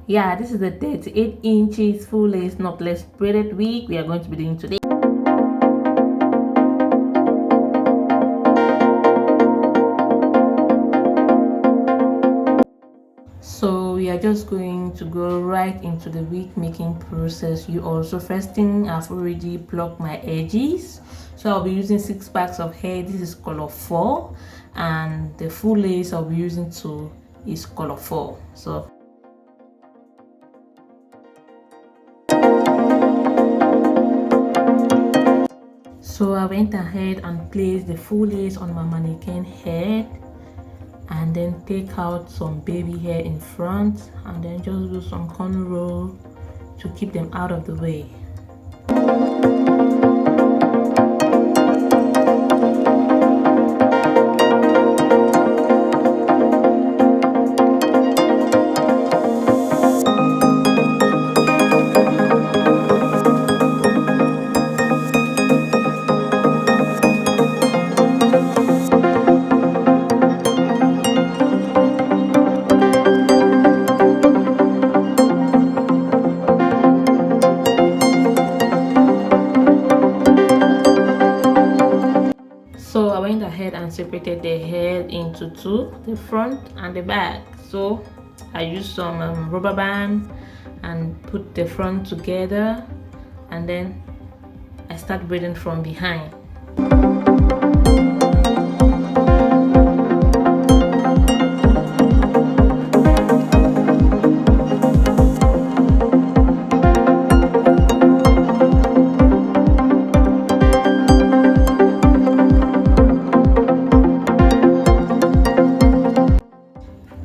Yeah, this is the 38 inches full lace knotless braided wig we are going to be doing today. So we are just going to go right into the wig making process. You also, first thing, I've already plucked my edges, so I'll be using 6 packs of hair. This is color 4, and the full lace I'll be using too is color 4. So I went ahead and placed the full lace on my mannequin head, and then take out some baby hair in front, and then just do some cornrow to keep them out of the way. So I went ahead and separated the head into two, the front and the back. So I used some rubber band and put the front together, and then I start braiding from behind.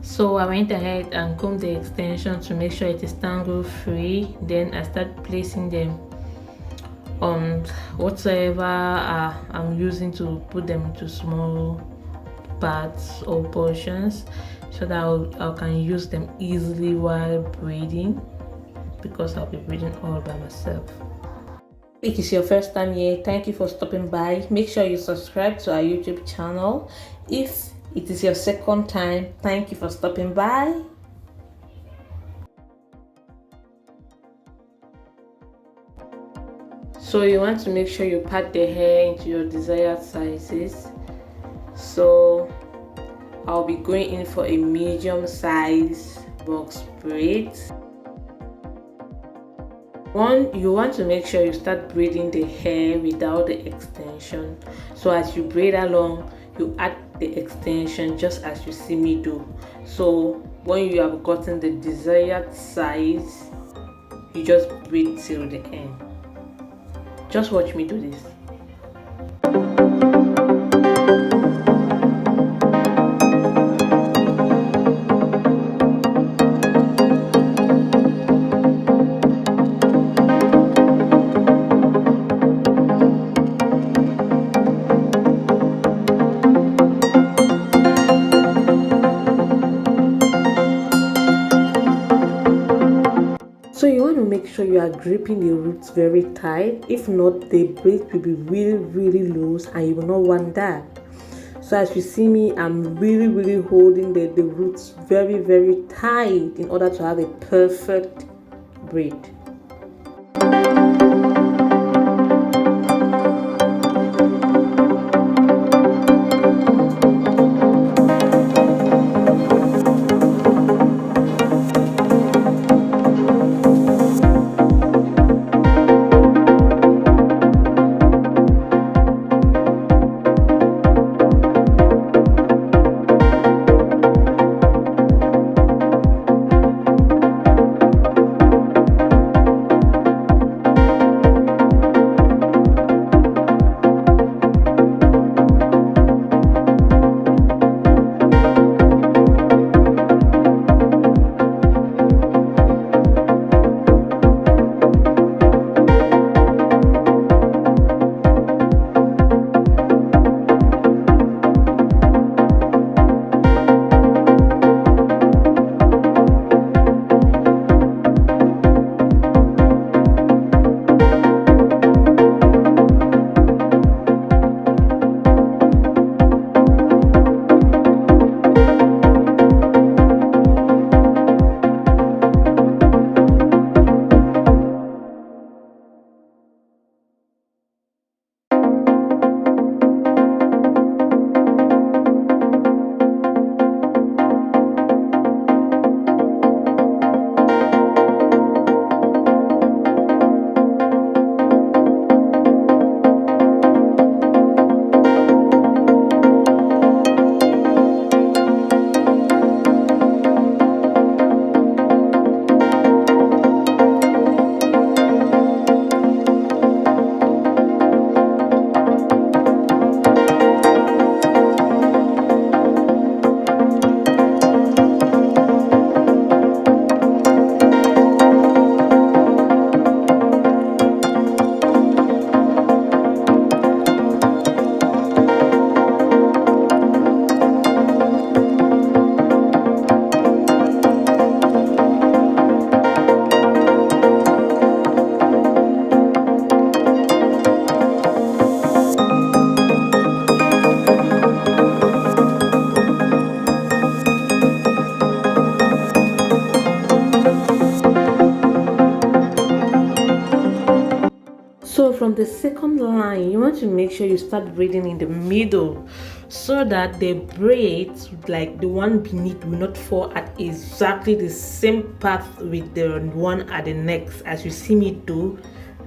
So I went ahead and combed the extension to make sure it is tangle free. Then I start placing them on whatsoever I'm using to put them into small parts or portions, so that I can use them easily while braiding, because I'll be braiding all by myself. If it is your first time here, thank you for stopping by. Make sure you subscribe to our YouTube channel. If it is your second time, thank you for stopping by. So you want to make sure you pat the hair into your desired sizes. So I'll be going in for a medium size box braid. You want to make sure you start braiding the hair without the extension. So as you braid along, you add the extension just as you see me do. So when you have gotten the desired size, you just braid till the end. Just watch me do this. So you want to make sure you are gripping the roots very tight. If not, the braid will be really loose, and you will not want that. So as you see me, I'm really holding the roots very tight in order to have a perfect braid. So from the second line, you want to make sure you start braiding in the middle so that the braids, like the one beneath, will not fall at exactly the same path with the one at the next. As you see me do,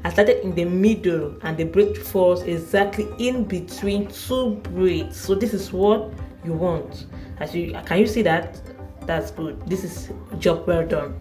I started in the middle and the braid falls exactly in between two braids. So this is what you want. Can you see that? That's good. This is job well done.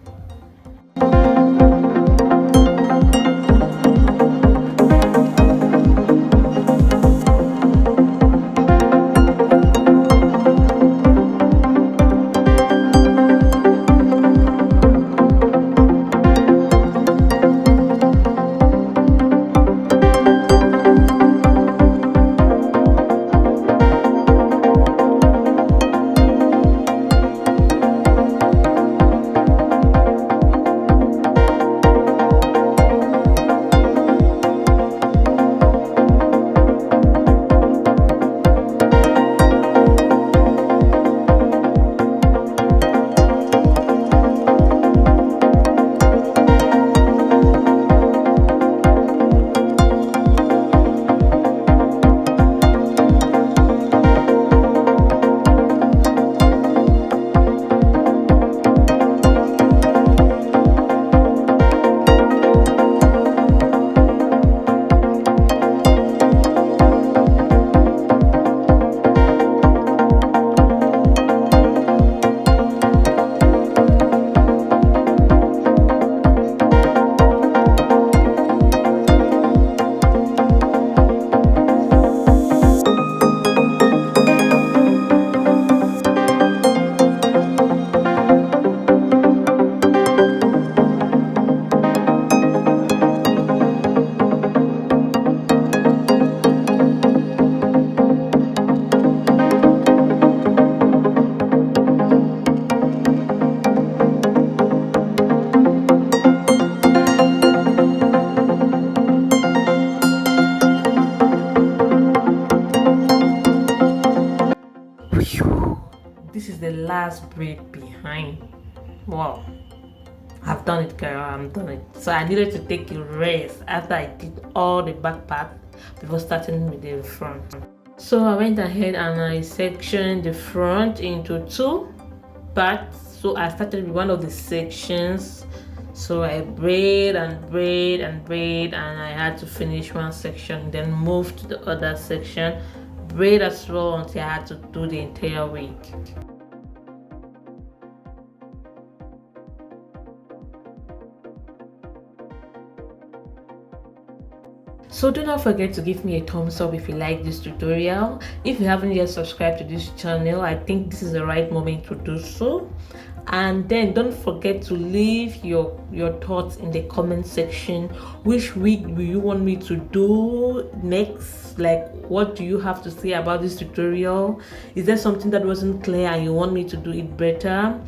This is the last braid behind. Wow, I've done it, girl. I'm done it. So I needed to take a rest after I did all the back part before starting with the front. So I went ahead and I sectioned the front into two parts. So I started with one of the sections. So I braid and braid and braid, and I had to finish one section, then move to the other section, braid as well until I had to do the entire wig. So do not forget to give me a thumbs up if you like this tutorial. If you haven't yet subscribed to this channel, I think this is the right moment to do so. And then don't forget to leave your thoughts in the comment section. Which wig will you want me to do next? Like, what do you have to say about this tutorial? Is there something that wasn't clear and you want me to do it better?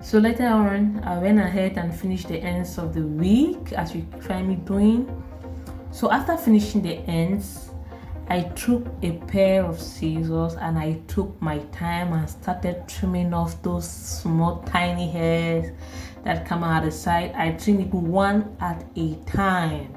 So later on, I went ahead and finished the ends of the wig, as you find me doing. So after finishing the ends, I took a pair of scissors and I took my time and started trimming off those small tiny hairs that come out the side. I trim it one at a time.